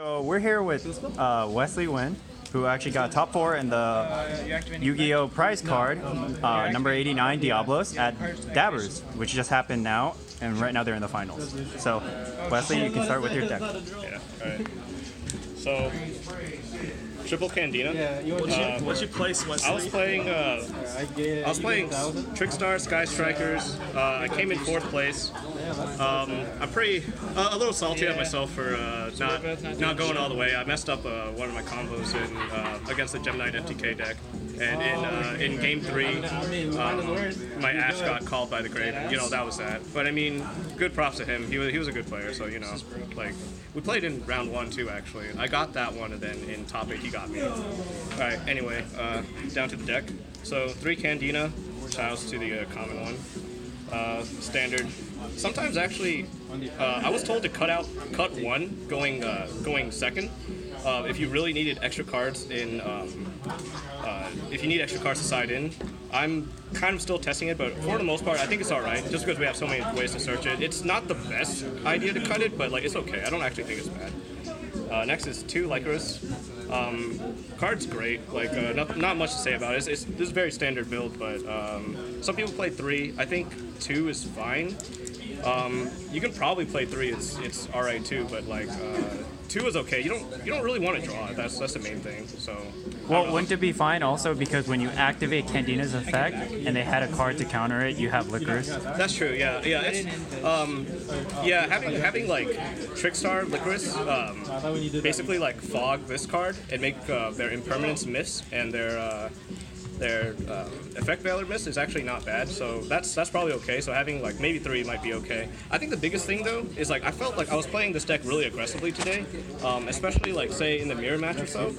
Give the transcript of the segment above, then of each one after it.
So we're here with Wesley Nguyen, who actually got top 4 in the Yu-Gi-Oh! Prize card, number 89 Diablos at Dabbers, which just happened now, and right now they're in the finals. So, Wesley, you can start with your deck. Yeah, alright. So, triple Candina. What's your place, Wesley? I was playing TrickStriker, SkyStrikers. I came in 4th place. I'm pretty a little salty at myself for not going all the way. I messed up one of my combos against the Chamblee FTK deck, and in game 3, my Ash got called by the grave. That was that. But I mean, good props to him. He was a good player. So like we played in round 1 too. Actually, I got that one, and then in top 8 he got me. All right. Anyway, down to the deck. So 3 Candina, Childs to the common one. Standard. Sometimes actually, I was told to cut 1 going second. If you really needed extra cards if you need extra cards to side in, I'm kind of still testing it, but for the most part, I think it's all right. Just because we have so many ways to search it, it's not the best idea to cut it, but like it's okay. I don't actually think it's bad. Next is 2 Lycoris. Card's great. Like not much to say about it. This is a very standard build, but some people play 3. I think 2 is fine. You can probably play 3. It's all right too, but like 2 is okay. You don't really want to draw it. That's the main thing. So. Well, wouldn't it be fine also because when you activate Candina's effect and they had a card to counter it, you have Licorice? That's true. Yeah. It's having like Trickstar Licorice basically like fog this card and make their impermanence miss and their effect valor miss is actually not bad, so that's probably okay. So having like maybe 3 might be okay. I think the biggest thing though is like I felt like I was playing this deck really aggressively today, especially like say in the mirror match or so.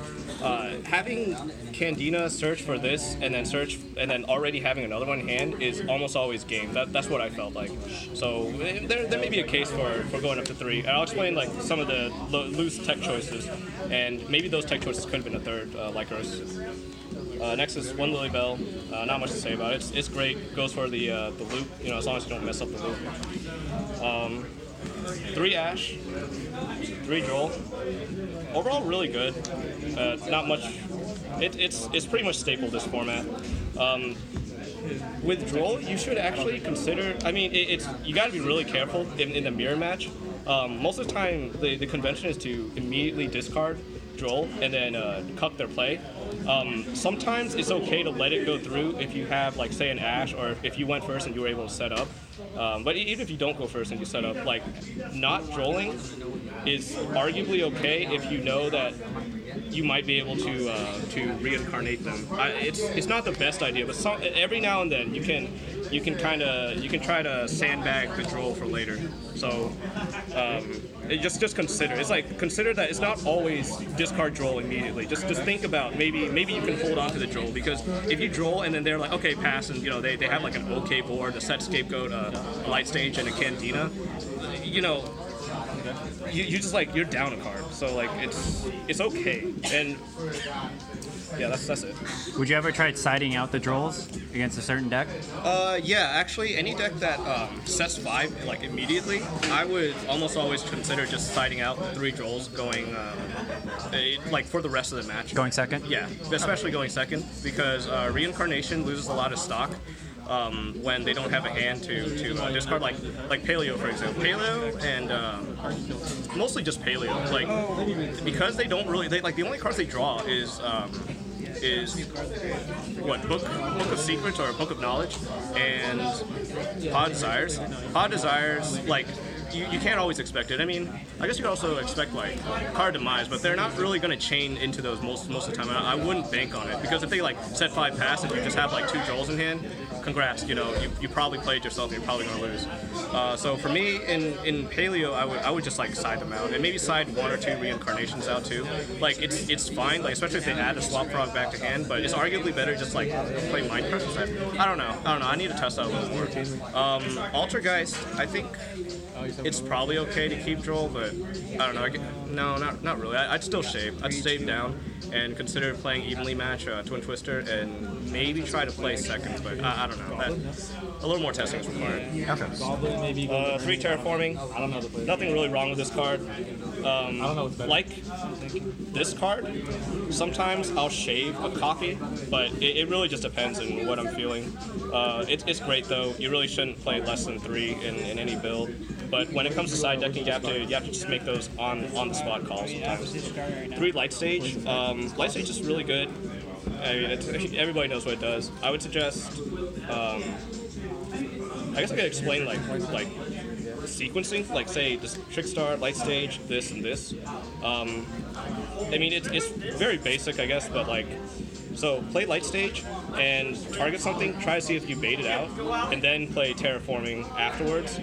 Having Candina search for this and then already having another one in hand is almost always game. That's what I felt like. So there may be a case for going up to 3. And I'll explain like some of the loose tech choices, and maybe those tech choices could have been a 3rd Lycoris. Next is 1 Lilybell. Not much to say about it. It's great. Goes for the loop. As long as you don't mess up the loop. 3 Ash, 3 Droll. Overall, really good. Not much. It's pretty much staple this format. With Droll, you should actually consider. I mean, you got to be really careful in the mirror match. Most of the time, the convention is to immediately discard Droll and then cuck their play. Sometimes it's okay to let it go through if you have, like, say, an Ash, or if you went first and you were able to set up. But even if you don't go first and you set up, like, not drolling is arguably okay if you know that you might be able to reincarnate them. It's not the best idea, but every now and then you can try to sandbag the droll for later. So just consider. It's like consider that it's not always discard droll immediately. Just think about maybe you can hold on to the droll, because if you droll and then they're like, okay, pass, and they have like an okay board, a set scapegoat, a light stage, and a Candina, you just like you're down a card. So like it's okay. And yeah, that's it. Would you ever try siding out the Drolls against a certain deck? Yeah, actually, any deck that sets 5 like immediately, I would almost always consider just siding out 3 Drolls going like for the rest of the match. Going second? Yeah, especially going second, because Reincarnation loses a lot of stock. When they don't have a hand to discard, like Paleo, for example. Paleo and mostly just Paleo, like because they don't really the only cards they draw is what, Book of Secrets or Book of Knowledge and Pod Desires. Pod Desires, like you can't always expect it. I mean, I guess you could also expect like card demise, but they're not really going to chain into those most of the time. I wouldn't bank on it, because if they like set 5 pass and you just have like 2 Drolls in hand, congrats, you probably played yourself and you're probably going to lose. So for me, in Paleo, I would just like side them out, and maybe side 1 or 2 Reincarnations out too. Like it's fine, like especially if they add a Swap Frog back to hand, but it's arguably better just like play Minecraft instead. I don't know. I need to test out a little more. Altergeist, I think it's probably okay to keep Droll, but I don't know. No, not really. I'd still shave. I'd shave down and consider playing evenly match Twin Twister and maybe try to play second, but I don't know. A little more testing is required. Okay. 3 Terraforming. Nothing really wrong with this card. like this card, sometimes I'll shave a copy, but it really just depends on what I'm feeling. It's great though. You really shouldn't play less than 3 in any build. But when it comes to side decking, you have to just make those on the spot calls sometimes. 3 Light Stage. Light Stage is really good. I mean, everybody knows what it does. I would suggest. I guess I could explain like sequencing, like say this TrickStar, Light Stage, this and this. I mean it's very basic, I guess, but like, so play Light Stage and target something, try to see if you bait it out, and then play Terraforming afterwards,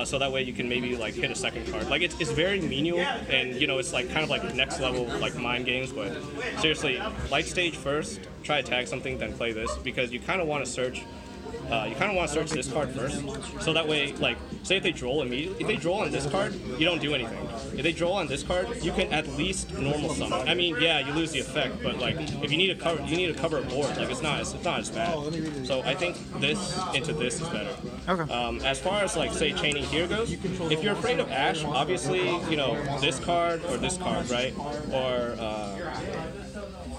so that way you can maybe like hit a second card. Like it's very menial, and you know it's like kind of like next level like mind games, but seriously, Light Stage first, try to tag something, then play this, because you kind of want to search. This card first, so that way, like, say if they droll immediately, if they droll on this card, you don't do anything. If they droll on this card, you can at least normal summon. I mean, yeah, you lose the effect, but like, if you need to cover a board, like it's not as bad. So I think this into this is better. Okay. As far as like say chaining here goes, if you're afraid of Ash, obviously you know this card or this card, right? Or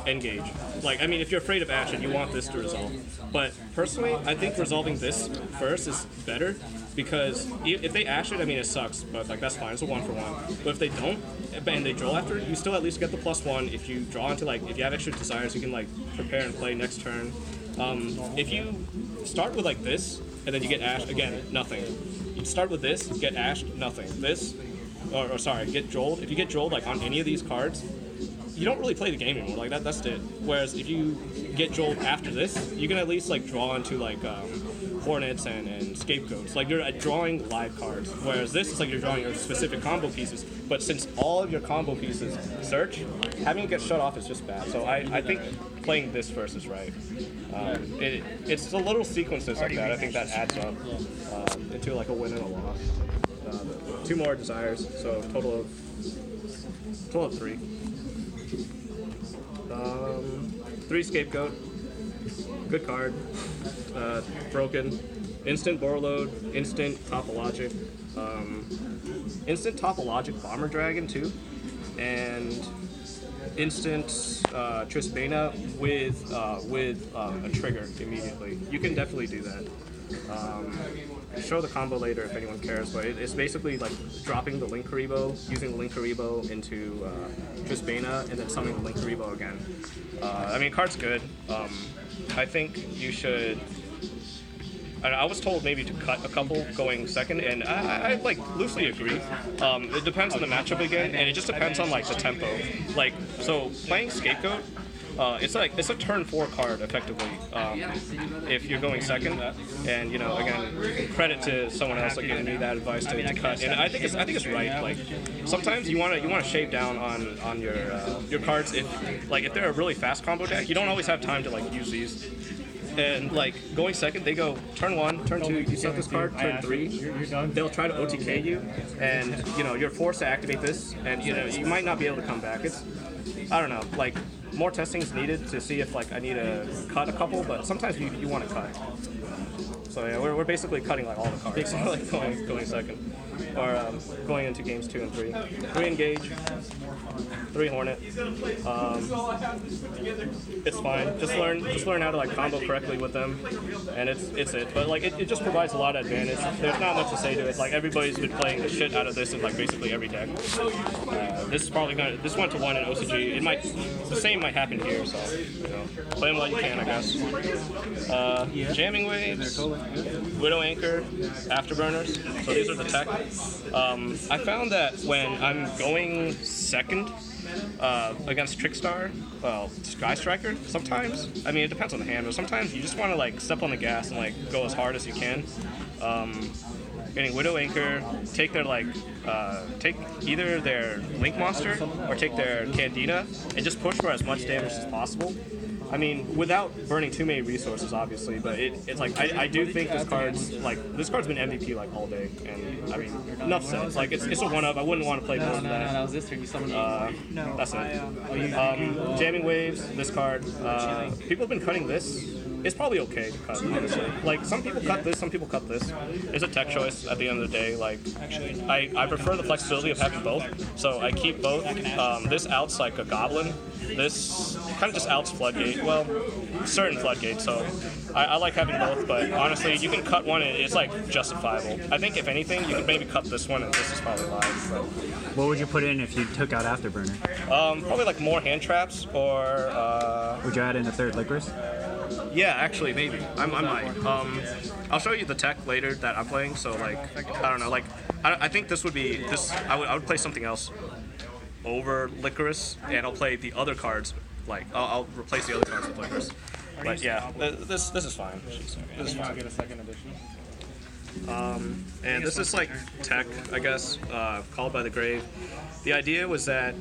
Engage. Like, I mean, if you're afraid of Ash and you want this to resolve. But personally, I think resolving this first is better, because if they Ash it, I mean, it sucks, but like that's fine. It's a 1-for-1. But if they don't and they draw after, you still at least get the +1. If you draw into like, if you have extra desires, you can like prepare and play next turn. If you start with like this and then you get Ash again, nothing. You start with this, get Ash, nothing. This, or sorry, get Joeled. If you get Joeled like on any of these cards, you don't really play the game anymore. Like that's it. Whereas if you get Joeled after this, you can at least like draw into like Hornets and Scapegoats. Like you're drawing live cards. Whereas this is like you're drawing your specific combo pieces. But since all of your combo pieces search, having it get shut off is just bad. So I think playing this first is right. It's a little sequences like that. I think that adds up into like a win and a loss. 2 more desires, so total of 3. 3 Scapegoat, good card, broken, instant Borload, instant Topologic, instant Topologic Bomber Dragon too, and instant Trisbana with a trigger immediately. You can definitely do that. Show the combo later if anyone cares, but it's basically like dropping the Linkuriboh, using the Linkuriboh into Trisbana, and then summoning the Linkuriboh again. I mean, card's good. I think you should. I was told maybe to cut a couple going second, and I like loosely agree. It depends on the matchup again, and it just depends on like the tempo. Like, so playing Scapegoat, it's a turn 4 card effectively if you're going second, and you know, again, credit to someone else like giving me that advice to cut, and I think it's right. Like sometimes you want to shave down on your cards if they're a really fast combo deck. You don't always have time to like use these. And like going second, they go turn 1, turn 2, you set this card, turn 3, they'll try to OTK you, and you know you're forced to activate this, and you know you might not be able to come back. I don't know, like more testing is needed to see if like I need to cut a couple, but sometimes you want to cut. So yeah, we're basically cutting like all the cards, so, like going second, or going into games 2 and 3. 3 Engage, 3 Hornet. It's fine. Just learn how to like combo correctly with them, and it's it. But like it just provides a lot of advantage. There's not much to say to it. Like everybody's been playing the shit out of this in like basically every deck. This is probably gonna. This went to 1 in OCG. The same might happen here. So you know, play them while you can, I guess. Jamming Waves, Widow Anchor, Afterburners. So these are the tech. I found that when I'm going second against TrickStriker, sometimes, I mean, it depends on the hand, but sometimes you just want to like step on the gas and like go as hard as you can. Getting Widow Anchor, take their take either their Link Monster or take their Candida and just push for as much damage as possible. I mean, without burning too many resources, obviously, but it's like I do think this card's been MVP like all day, and I mean, enough said. Like it's a 1-up. I wouldn't want to play more than that. That was this turn. You summoned That's it. Jamming Waves. This card. People have been cutting this It's probably okay to cut, honestly. Like, some people cut this, some people cut this. It's a tech choice at the end of the day. Like, I prefer the flexibility of having both, so I keep both. This outs like a goblin. This kind of just outs floodgate. Well, certain floodgate, so I like having both, but honestly, you can cut one and it's like justifiable. I think if anything, you could maybe cut this one and this is probably live. But. What would you put in if you took out Afterburner? Probably like more hand traps or... Would you add in a third Licorice? Yeah, actually, maybe. I might. I'll show you the tech later that I'm playing, so like, I don't know, like, I think this would be, I would play something else over Licorice, and I'll play the other cards, like, I'll replace the other cards with Licorice. But yeah, this is fine. This is fine. Get a second edition. And this is like tech, I guess, Called by the Grave. The idea was that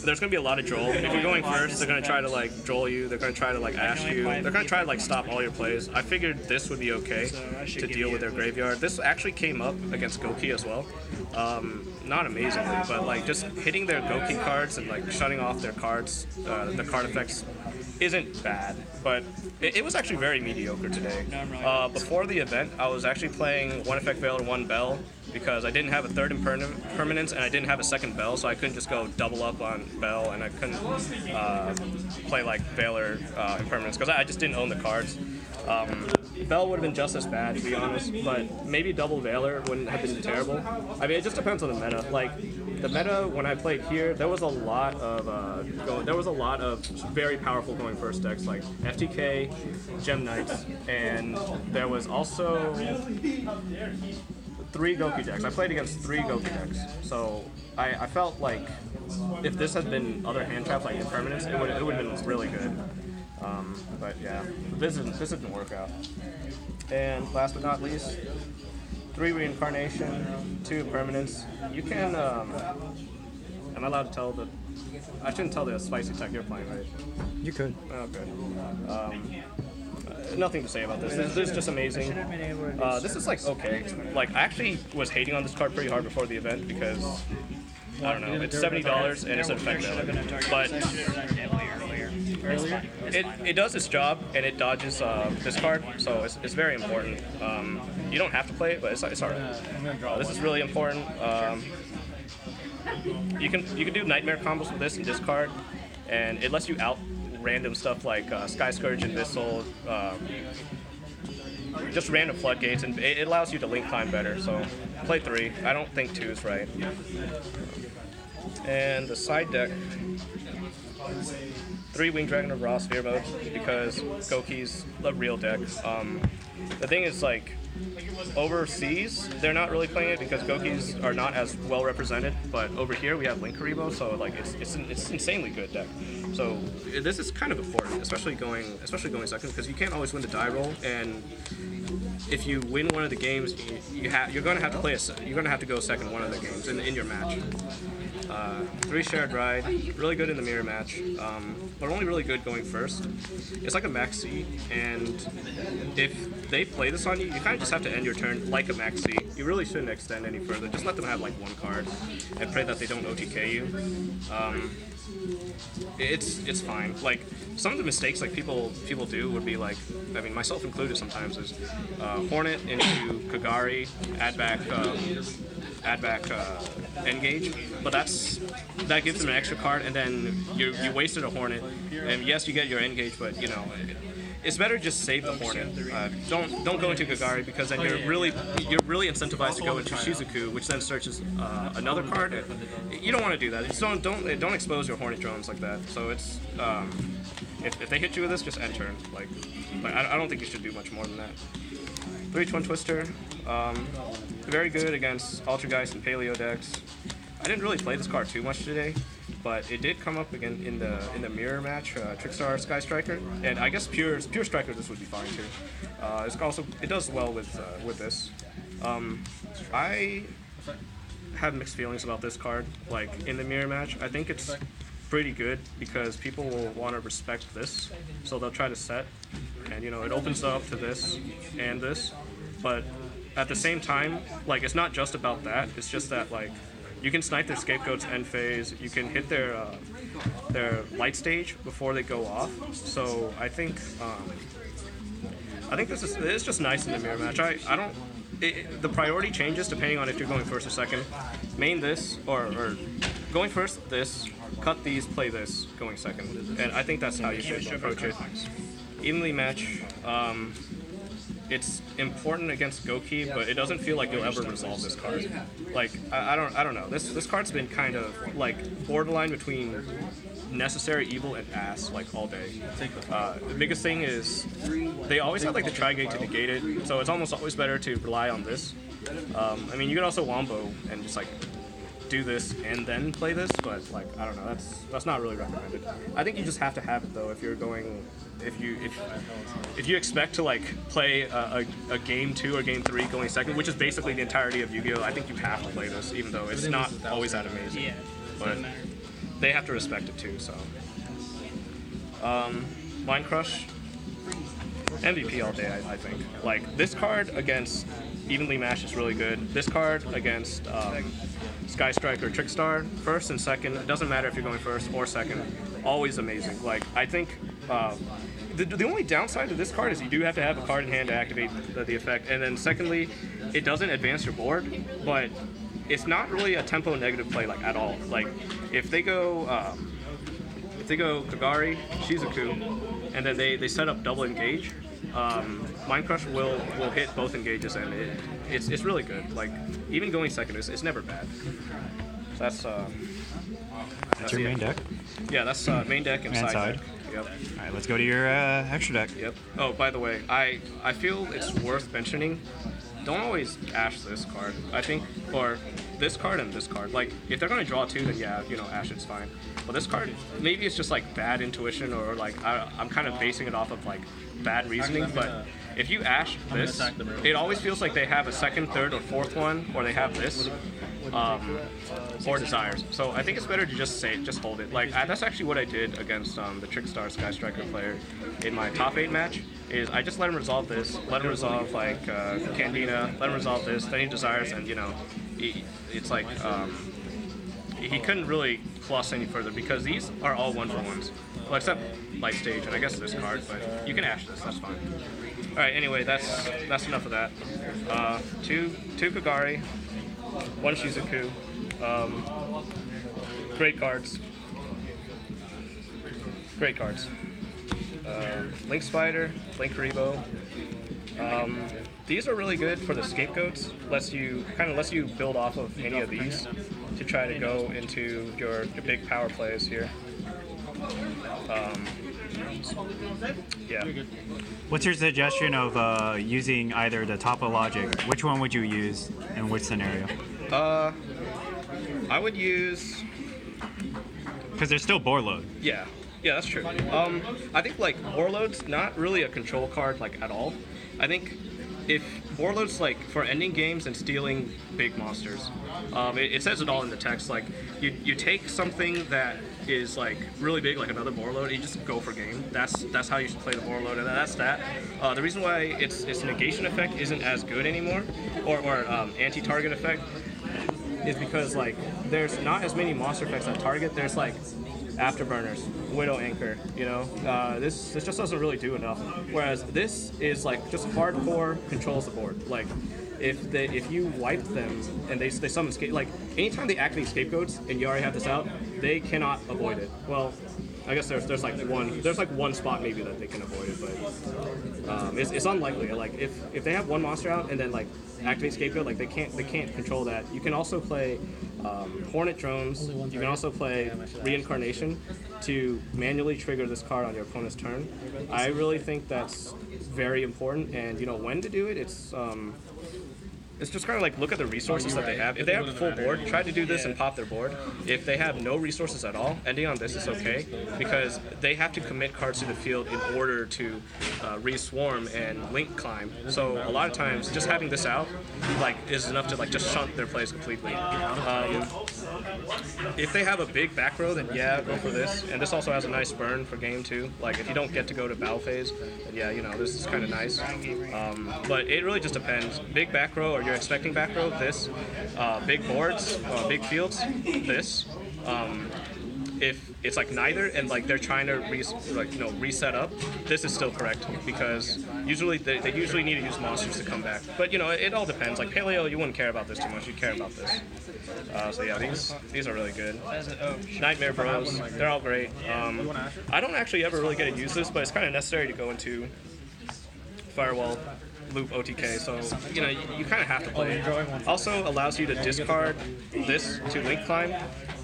there's going to be a lot of droll. If you're going first, they're going to try to like droll you. They're going to try to like ash you. They're going to try to like stop all your plays. I figured this would be okay to deal with their graveyard. This actually came up against Goki as well. Not amazingly, but like just hitting their Goki cards and like shutting off their cards, the card effects isn't bad, but it was actually very mediocre today. Before the event, I was actually playing 1 Effect Veil and 1 Bell because I didn't have a third impermanence and I didn't have a second Bell, so I couldn't just go double up on Bell, and I couldn't play like Veiler impermanence because I just didn't own the cards. Bell would have been just as bad, to be honest, but maybe double Veiler wouldn't have been terrible. I mean, it just depends on the meta. Like, the meta when I played here, there was a lot of very powerful going first decks like FTK, Gem Knights, and there was also 3 Goki decks. I played against 3 Goki decks, so I felt like if this had been other hand traps like impermanence, it would have been really good. But yeah, this didn't work out. And last but not least, 3 Reincarnation, 2 Impermanence. You can, am I allowed to tell I shouldn't tell the spicy tech you're playing, right? You could. Oh, good. Nothing to say about this. This is just amazing. This is like okay. Like, I actually was hating on this card pretty hard before the event because, I don't know, it's $70 and it's an effect value. But it does its job and it dodges this card, so it's very important. You don't have to play it, but it's alright. This is really important. You can do nightmare combos with this and discard, and it lets you out random stuff like Sky Scourge and Viscel, just random floodgates, and it allows you to link climb better. So play 3. I don't think 2 is right. And the side deck. 3 Winged Dragon of Raw Sphere Mode because Goki's a real deck. The thing is, like, overseas, they're not really playing it because Gokis are not as well represented, but over here we have Link Karibo, so like it's an insanely good deck. So this is kind of important, especially going second, because you can't always win the die roll, and if you win one of the games, you're going to have to go second one of the games in your match. 3 Shared Ride, really good in the mirror match, but only really good going first. It's like a max C, and if they play this on you, you kind of just have to end your turn like a max C. You really shouldn't extend any further. Just let them have like 1 card and pray that they don't OTK you. It's fine. Like, some of the mistakes like people do would be like, I mean, myself included sometimes, is Hornet into Kagari, add back Engage, but that gives them an extra card, and then you wasted a Hornet, and yes, you get your Engage, but you know, it's better just save the Hornet. Don't go into Kagari, because then you're really incentivized to go into Shizuku, which then searches another card. You don't want to do that. Just don't expose your Hornet drones like that. So it's if they hit you with this, just end turn. Like I don't think you should do much more than that. 3 Twin Twister, very good against Altergeist and Paleo decks. I didn't really play this card too much today, but it did come up again in the mirror match, Trickstar Sky Striker, and I guess pure Striker this would be fine too. It does well with this. I have mixed feelings about this card. Like, in the mirror match, I think it's pretty good because people will want to respect this, so they'll try to set, and you know, it opens up to this and this, but at the same time, like, it's not just about that. It's just that, like, you can snipe their scapegoats end phase. You can hit their light stage before they go off. So I think this is just nice in the mirror match. The priority changes depending on if you're going first or second. Main this or going first this, cut these, play this, going second. And I think that's how you should approach it. Evenly match. It's important against Goki, but it doesn't feel like you'll ever resolve this card. Like I don't know. This card's been kind of like borderline between necessary evil and ass like all day. The biggest thing is they always have like the Tri-Gate to negate it, so it's almost always better to rely on this. I mean, you could also wombo and just like do this and then play this, but like I don't know, that's not really recommended. I think you just have to have it though if you're going, if you expect to like play a game 2 or game 3 going second, which is basically the entirety of Yu-Gi-Oh. I think you have to play this, even though it's not always that amazing. But they have to respect it too. So, Mind Crush, MVP all day. I think like this card against Evenly Matched is really good. This card against TrickStriker, TrickStar, first and second, it doesn't matter if you're going first or second, always amazing. Like, I think the only downside to this card is you do have to have a card in hand to activate the effect, and then secondly, it doesn't advance your board, but it's not really a tempo negative play like at all. Like, if they go Kagari, Shizuku, and then they set up double engage, Mind Crush will hit both engages, and it's really good. Like, even going second, it's never bad. So that's your main deck? Yeah, that's main deck and side deck. Yep. All right, let's go to your extra deck. Yep. Oh, by the way, I feel it's worth mentioning, don't always ash this card. I think, or this card and this card. Like, if they're going to draw 2, then yeah, ash it's fine. But this card, maybe it's just like bad intuition, or like I'm kind of basing it off of like bad reasoning, but if you ash this, it always feels like they have a second, third, or fourth one, or they have this, or desires. So I think it's better to just hold it. Like, that's actually what I did against the TrickStar SkyStriker player in my top 8 match, is I just let him resolve this, let him resolve like Candina, let him resolve this, then he desires, and it's like he couldn't really plus any further because these are all 1-for-1s. Well, except Light Stage, and I guess this card, but you can ash this, that's fine. Alright, anyway, that's enough of that. Two Kagari, 1 Shizuku. Great cards. Great cards. Link Spider, Link Karibo. These are really good for the scapegoats. Lets you build off of any of these to try to go into your big power plays here. Yeah. What's your suggestion of using either the Top of Logic? Which one would you use in which scenario? I would use... Because there's still board load. Yeah, that's true. I think like Warlord's not really a control card like at all. I think if Warlord's like for ending games and stealing big monsters, it says it all in the text. Like you take something that is like really big, like another Warlord, you just go for game. That's how you should play the Warlord, and that's that. The reason why its negation effect isn't as good anymore, or anti-target effect, is because like there's not as many monster effects that target. There's like Afterburners, Widow Anchor, this just doesn't really do enough. Whereas this is like just hardcore controls the board. Like if you wipe them and they summon like anytime they activate scapegoats and you already have this out, they cannot avoid it. Well, I guess there's like one spot maybe that they can avoid it, but it's unlikely. Like if they have one monster out and then like activate scapegoat, like they can't control that. You can also play Hornet Drones. You can also play Reincarnation to manually trigger this card on your opponent's turn. I really think that's very important, and when to do it. It's just kind of like look at the resources that they have. If they have a full board, try to do this and pop their board. If they have no resources at all, ending on this is okay because they have to commit cards to the field in order to re-swarm and link climb. So a lot of times, just having this out is enough to just shunt their plays completely. If they have a big back row, then yeah, go for this. And this also has a nice burn for game too. Like if you don't get to go to battle phase, then yeah, you know, this is kind of nice. But it really just depends. Big back row, or you're expecting back row, this. Big boards, big fields, this. If it's like neither, and like they're trying to reset up, this is still correct, because usually they usually need to use monsters to come back. But you know, it all depends. Like paleo, you wouldn't care about this too much. You care about this. So yeah, these are really good. Nightmare Bros, they're all great. I don't actually ever really get to use this, but it's kind of necessary to go into Firewall loop OTK, so you know you kind of have to play it. Also allows you to discard this to link climb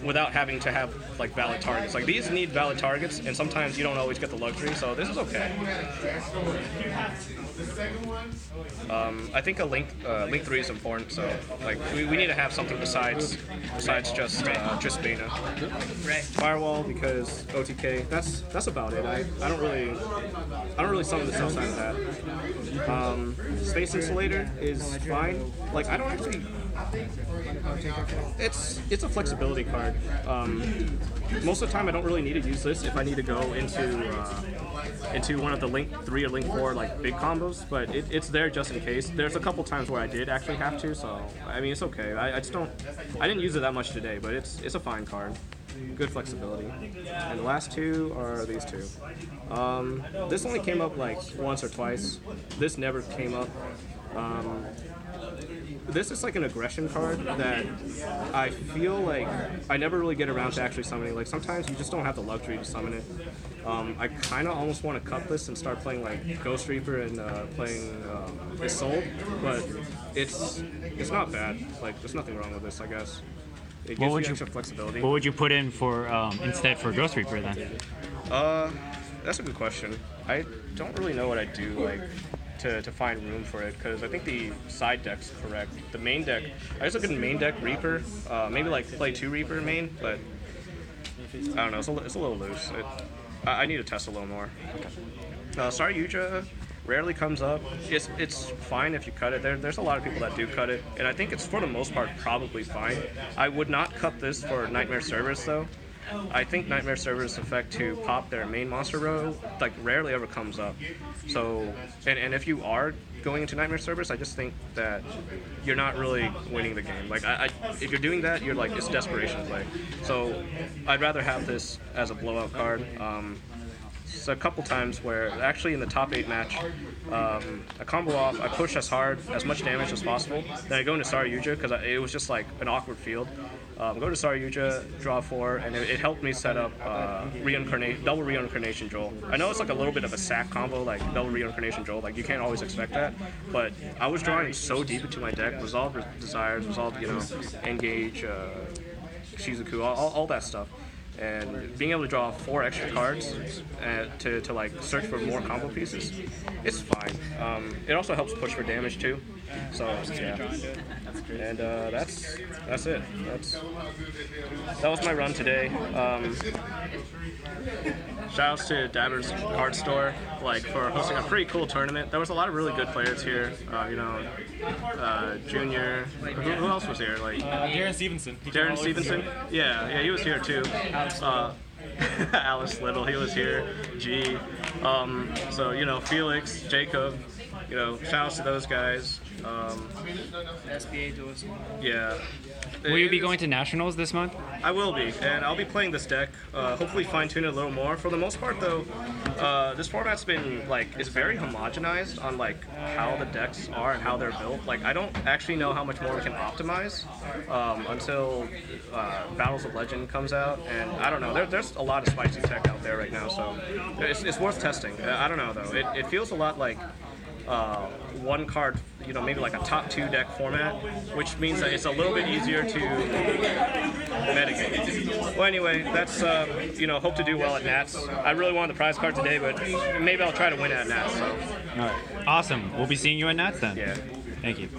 without having to have like valid targets. Like these need valid targets, and sometimes you don't always get the luxury, so this is okay. I think a link 3 is important, so like we need to have something besides just Beta. Firewall, because OTK. That's about it. I don't really summon the south side of that. Space Insulator is fine. Like I don't actually. It's a flexibility card. Most of the time, I don't really need to use this if I need to go into one of the Link 3 or Link 4 like big combos, but it's there just in case. There's a couple times where I did actually have to, so I mean it's okay. I didn't use it that much today, but it's a fine card. Good flexibility. And the last two are these two. This only came up like once or twice. This never came up. This is like an aggression card that I feel like I never really get around to actually summoning. Like sometimes you just don't have the luxury to summon it. I kind of almost want to cut this and start playing like Ghost Reaper and playing Isolde, but it's not bad. Like there's nothing wrong with this, I guess. It gives you extra flexibility. What would you put in for instead for Ghost Reaper then? That's a good question. I don't really know what I'd do like to find room for it, because I think the side deck's correct. The main deck, I just look at the main deck Reaper, maybe like play 2 Reaper main, but I don't know, it's a little loose. I need to test a little more. Saryuja rarely comes up. It's fine if you cut it. There's a lot of people that do cut it, and I think it's for the most part probably fine. I would not cut this for Nightmare Cerberus though. I think Nightmare Cerberus' effect to pop their main monster row like rarely ever comes up. So, and if you are going into Nightmare Cerberus, I just think that you're not really winning the game. Like if you're doing that, you're like it's desperation play. So I'd rather have this as a blowout card. So a couple times where actually in the top 8 match, I combo off, I push as hard, as much damage as possible, then I go into Saryuja because it was just like an awkward field. Go to Saryuja, draw 4, and it helped me set up double Reincarnation Joel. I know it's like a little bit of a sack combo, like double Reincarnation Joel, like you can't always expect that, but I was drawing so deep into my deck, Resolve Desires, Resolve, Engage, Shizuku, all that stuff. And being able to draw 4 extra cards to like search for more combo pieces, it's fine. It also helps push for damage too. So yeah, and that's it. That was my run today. Shoutouts to Dabber's Card Store, like for hosting a pretty cool tournament. There was a lot of really good players here. Junior. Who else was here? Like Darren Stevenson. Darren Stevenson. Yeah, he was here too. Alice Little, he was here. G. So Felix, Jacob. Shoutouts to those guys. SBA doors. Yeah. Will you be going to nationals this month? I will be, and I'll be playing this deck. Hopefully fine-tune it a little more. For the most part, though, this format's been it's very homogenized on how the decks are and how they're built. I don't actually know how much more we can optimize until Battles of Legend comes out, and I don't know. There's a lot of spicy tech out there right now, so it's worth testing. I don't know though. It feels a lot like one card, maybe like a top 2 deck format, which means that it's a little bit easier to metagame. Well, anyway, that's, hope to do well at Nats. I really wanted the prize card today, but maybe I'll try to win at Nats. So. All right. Awesome. We'll be seeing you at Nats then. Yeah. Thank you.